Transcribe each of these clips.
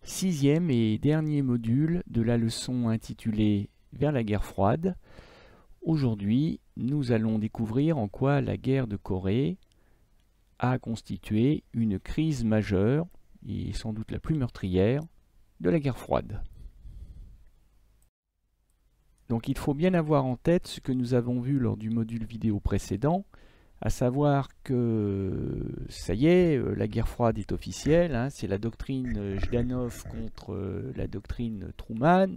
Sixième et dernier module de la leçon intitulée Vers la guerre froide. Aujourd'hui, nous allons découvrir en quoi la guerre de Corée a constitué une crise majeure, et sans doute la plus meurtrière, de la guerre froide. Donc il faut bien avoir en tête ce que nous avons vu lors du module vidéo précédent, à savoir que ça y est, la guerre froide est officielle, hein, c'est la doctrine Jdanov contre la doctrine Truman,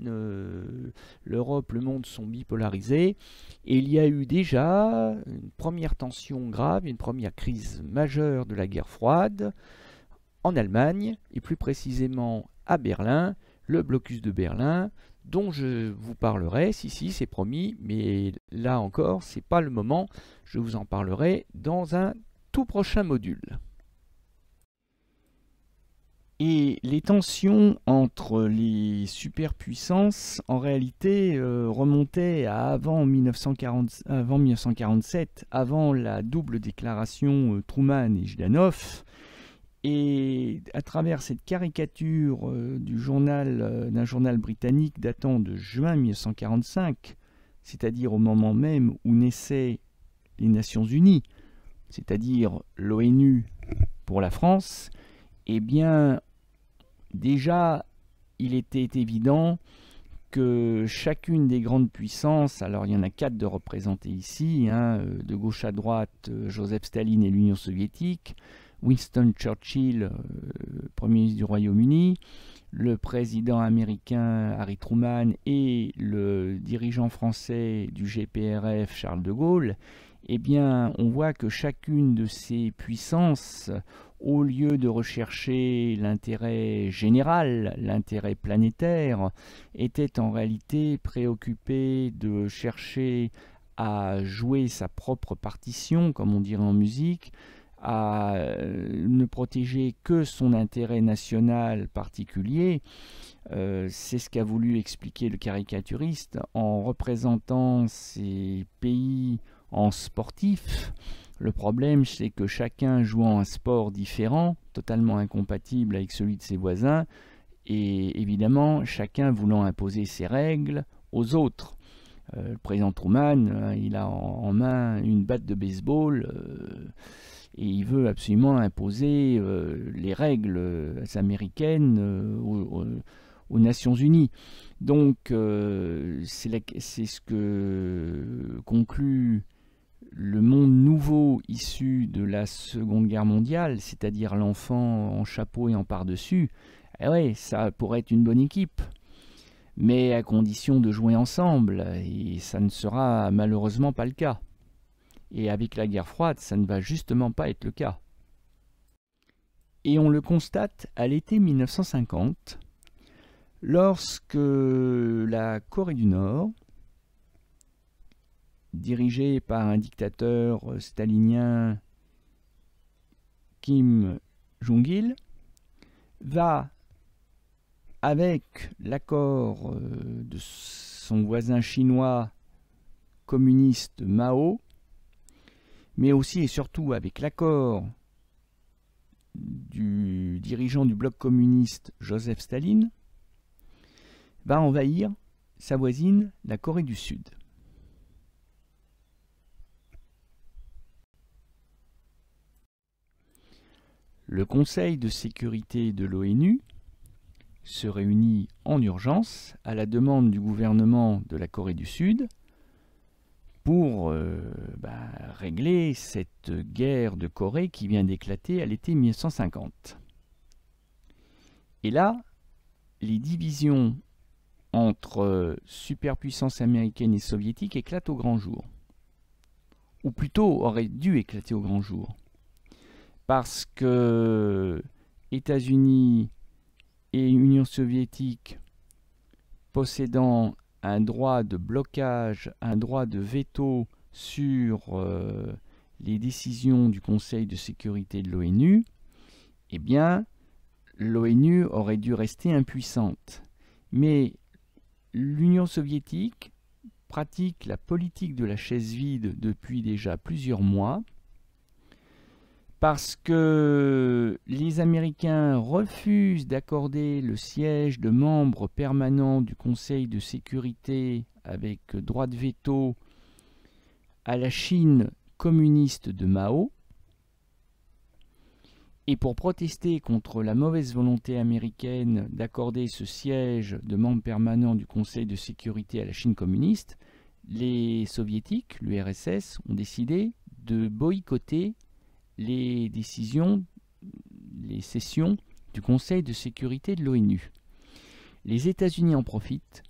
l'Europe, le monde sont bipolarisés, et il y a eu déjà une première tension grave, une première crise majeure de la guerre froide en Allemagne, et plus précisément à Berlin, le blocus de Berlin, dont je vous parlerai, si c'est promis, mais là encore, c'est pas le moment, je vous en parlerai dans un tout prochain module. Et les tensions entre les superpuissances, en réalité, remontaient à avant 1947, avant la double déclaration Truman et Jdanov. Et à travers cette caricature d'un journal britannique datant de juin 1945, c'est-à-dire au moment même où naissaient les Nations Unies, c'est-à-dire l'ONU pour la France, eh bien, déjà, il était évident que chacune des grandes puissances, alors il y en a 4 de représentées ici, de gauche à droite, Joseph Staline et l'Union soviétique, Winston Churchill, Premier ministre du Royaume-Uni, le président américain Harry Truman et le dirigeant français du GPRF Charles de Gaulle, eh bien, on voit que chacune de ces puissances, au lieu de rechercher l'intérêt général, l'intérêt planétaire, était en réalité préoccupée de chercher à jouer sa propre partition, comme on dirait en musique, à ne protéger que son intérêt national particulier. C'est ce qu'a voulu expliquer le caricaturiste en représentant ces pays en sportifs. Le problème, c'est que chacun jouant un sport différent, totalement incompatible avec celui de ses voisins, et évidemment chacun voulant imposer ses règles aux autres. Le président Truman, il a en main une batte de baseball, et il veut absolument imposer les règles américaines aux Nations Unies. Donc c'est ce que conclut le monde nouveau issu de la Seconde Guerre mondiale, c'est-à-dire l'enfant en chapeau et en par-dessus. Eh ouais, ça pourrait être une bonne équipe, mais à condition de jouer ensemble, et ça ne sera malheureusement pas le cas. Et avec la guerre froide, ça ne va justement pas être le cas. Et on le constate à l'été 1950, lorsque la Corée du Nord, dirigée par un dictateur stalinien, Kim Jong-il, va, avec l'accord de son voisin chinois communiste Mao, mais aussi et surtout avec l'accord du dirigeant du bloc communiste Joseph Staline, va envahir sa voisine, la Corée du Sud. Le Conseil de sécurité de l'ONU se réunit en urgence à la demande du gouvernement de la Corée du Sud pour régler cette guerre de Corée qui vient d'éclater à l'été 1950. Et là, les divisions entre superpuissances américaines et soviétiques éclatent au grand jour. Ou plutôt auraient dû éclater au grand jour. Parce que États-Unis et Union soviétique possédant un droit de blocage, un droit de veto sur les décisions du Conseil de sécurité de l'ONU, eh bien, l'ONU aurait dû rester impuissante. Mais l'Union soviétique pratique la politique de la chaise vide depuis déjà plusieurs mois, parce que les Américains refusent d'accorder le siège de membre permanent du Conseil de sécurité avec droit de veto à la Chine communiste de Mao. Et pour protester contre la mauvaise volonté américaine d'accorder ce siège de membre permanent du Conseil de sécurité à la Chine communiste, les soviétiques, l'URSS, ont décidé de boycotter les décisions, les sessions du Conseil de sécurité de l'ONU. Les États-Unis en profitent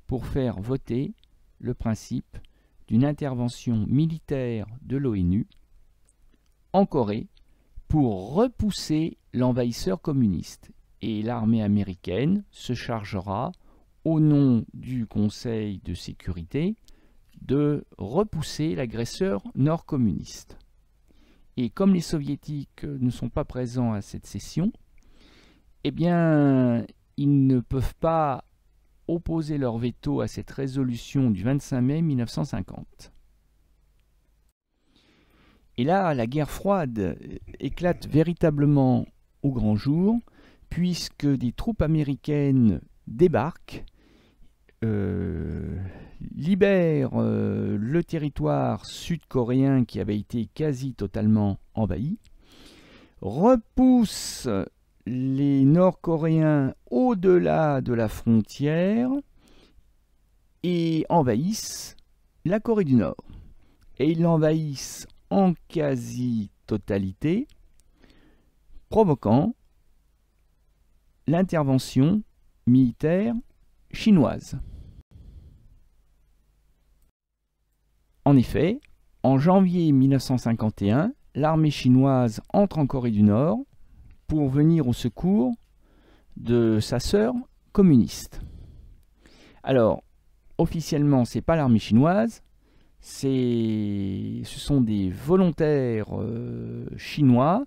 pour faire voter le principe d'une intervention militaire de l'ONU en Corée pour repousser l'envahisseur communiste. Et l'armée américaine se chargera, au nom du Conseil de sécurité, de repousser l'agresseur nord-communiste. Et comme les soviétiques ne sont pas présents à cette session, eh bien, ils ne peuvent pas opposer leur veto à cette résolution du 25 mai 1950. Et là, la guerre froide éclate véritablement au grand jour, puisque des troupes américaines débarquent, libèrent le territoire sud-coréen qui avait été quasi totalement envahi, repoussent les Nord-Coréens au-delà de la frontière et envahissent la Corée du Nord. Et ils l'envahissent en quasi-totalité, provoquant l'intervention militaire chinoise. En effet, en janvier 1951, l'armée chinoise entre en Corée du Nord pour venir au secours de sa sœur communiste. Alors, officiellement, ce n'est pas l'armée chinoise, ce sont des volontaires chinois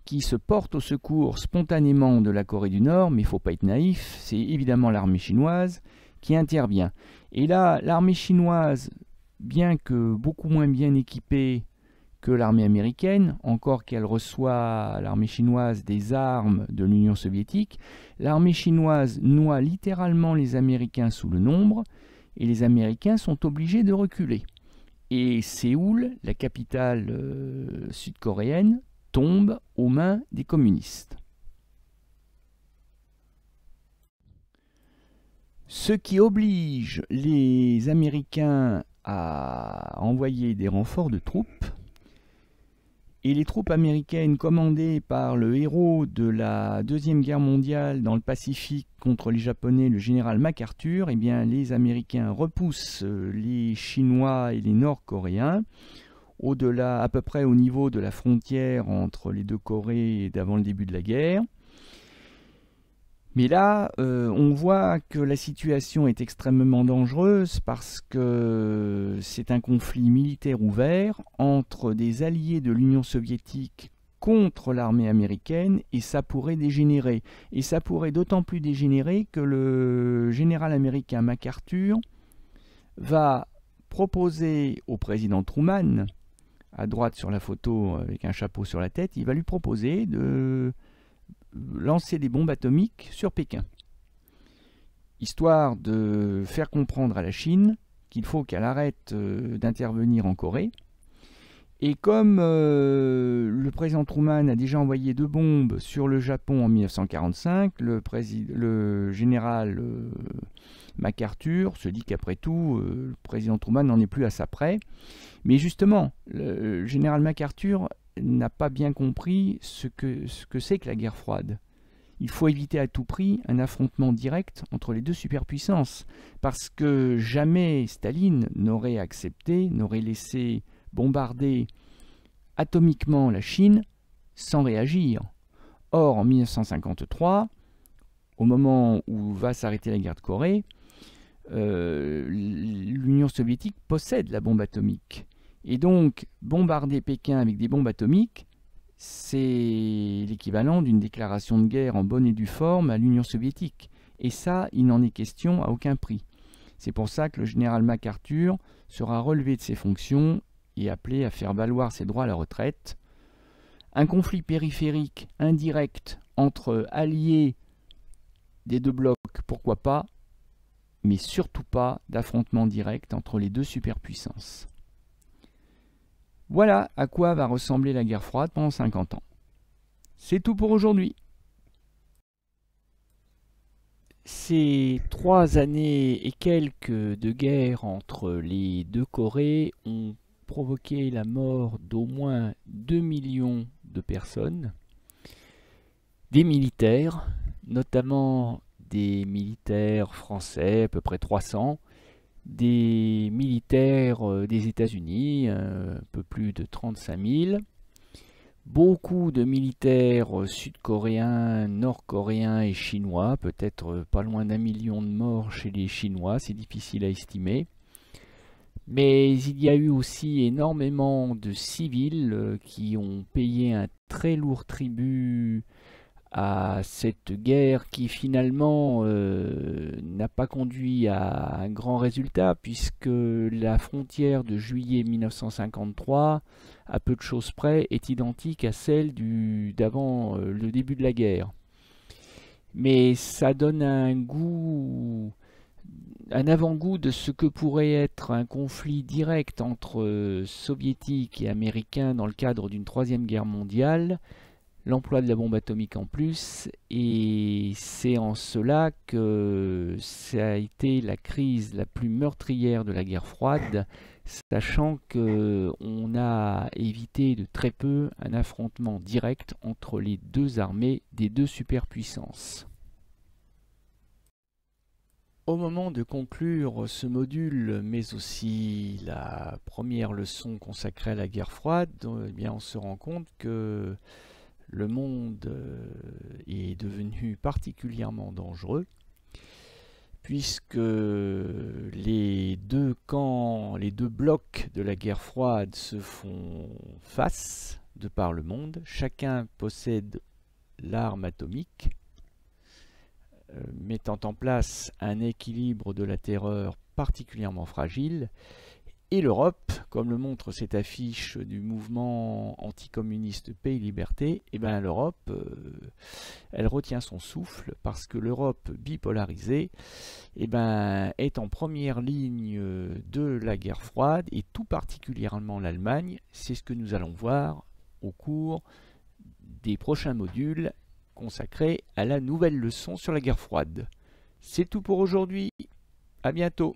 qui se portent au secours spontanément de la Corée du Nord, mais il ne faut pas être naïf, c'est évidemment l'armée chinoise qui intervient. Et là, l'armée chinoise, bien que beaucoup moins bien équipée que l'armée américaine, encore qu'elle reçoit, l'armée chinoise, des armes de l'Union soviétique, l'armée chinoise noie littéralement les Américains sous le nombre, et les Américains sont obligés de reculer. Et Séoul, la capitale sud-coréenne, tombe aux mains des communistes. Ce qui oblige les Américains à envoyer des renforts de troupes, et les troupes américaines commandées par le héros de la Deuxième Guerre mondiale dans le Pacifique contre les Japonais, le général MacArthur, eh bien, les Américains repoussent les Chinois et les Nord-Coréens au-delà, à peu près au niveau de la frontière entre les deux Corées d'avant le début de la guerre. Mais là, on voit que la situation est extrêmement dangereuse parce que c'est un conflit militaire ouvert entre des alliés de l'Union soviétique contre l'armée américaine et ça pourrait dégénérer. Et ça pourrait d'autant plus dégénérer que le général américain MacArthur va proposer au président Truman, à droite sur la photo avec un chapeau sur la tête, il va lui proposer de lancer des bombes atomiques sur Pékin, histoire de faire comprendre à la Chine qu'il faut qu'elle arrête d'intervenir en Corée. Et comme le président Truman a déjà envoyé 2 bombes sur le Japon en 1945, le général MacArthur se dit qu'après tout, le président Truman n'en est plus à ça près. Mais justement, le général MacArthur n'a pas bien compris ce que c'est que la guerre froide. Il faut éviter à tout prix un affrontement direct entre les deux superpuissances, parce que jamais Staline n'aurait accepté, n'aurait laissé bombarder atomiquement la Chine sans réagir. Or, en 1953, au moment où va s'arrêter la guerre de Corée, l'Union soviétique possède la bombe atomique. Et donc, bombarder Pékin avec des bombes atomiques, c'est l'équivalent d'une déclaration de guerre en bonne et due forme à l'Union soviétique. Et ça, il n'en est question à aucun prix. C'est pour ça que le général MacArthur sera relevé de ses fonctions et appelé à faire valoir ses droits à la retraite, Un conflit périphérique indirect entre alliés des deux blocs, pourquoi pas, mais surtout pas d'affrontement direct entre les deux superpuissances. Voilà à quoi va ressembler la guerre froide pendant 50 ans. C'est tout pour aujourd'hui. Ces 3 années et quelques de guerre entre les deux Corées ont provoqué la mort d'au moins 2 millions de personnes, des militaires, notamment des militaires français, à peu près 300, des militaires des États-Unis, un peu plus de 35 000, beaucoup de militaires sud-coréens, nord-coréens et chinois, peut-être pas loin d'1 million de morts chez les Chinois, c'est difficile à estimer. Mais il y a eu aussi énormément de civils qui ont payé un très lourd tribut à cette guerre qui finalement n'a pas conduit à un grand résultat, puisque la frontière de juillet 1953, à peu de choses près, est identique à celle d'avant le début de la guerre. Mais ça donne un avant-goût de ce que pourrait être un conflit direct entre soviétiques et américains dans le cadre d'une troisième guerre mondiale, l'emploi de la bombe atomique en plus, et c'est en cela que ça a été la crise la plus meurtrière de la guerre froide, sachant qu'on a évité de très peu un affrontement direct entre les deux armées des deux superpuissances. Au moment de conclure ce module, mais aussi la première leçon consacrée à la guerre froide, eh bien on se rend compte que le monde est devenu particulièrement dangereux, puisque les deux camps, les deux blocs de la guerre froide se font face de par le monde. Chacun possède l'arme atomique, mettant en place un équilibre de la terreur particulièrement fragile. Et l'Europe, comme le montre cette affiche du mouvement anticommuniste Paix et Liberté, eh bien l'Europe, elle retient son souffle parce que l'Europe bipolarisée eh ben, est en première ligne de la guerre froide, et tout particulièrement l'Allemagne. C'est ce que nous allons voir au cours des prochains modules consacrés à la nouvelle leçon sur la guerre froide. C'est tout pour aujourd'hui. À bientôt.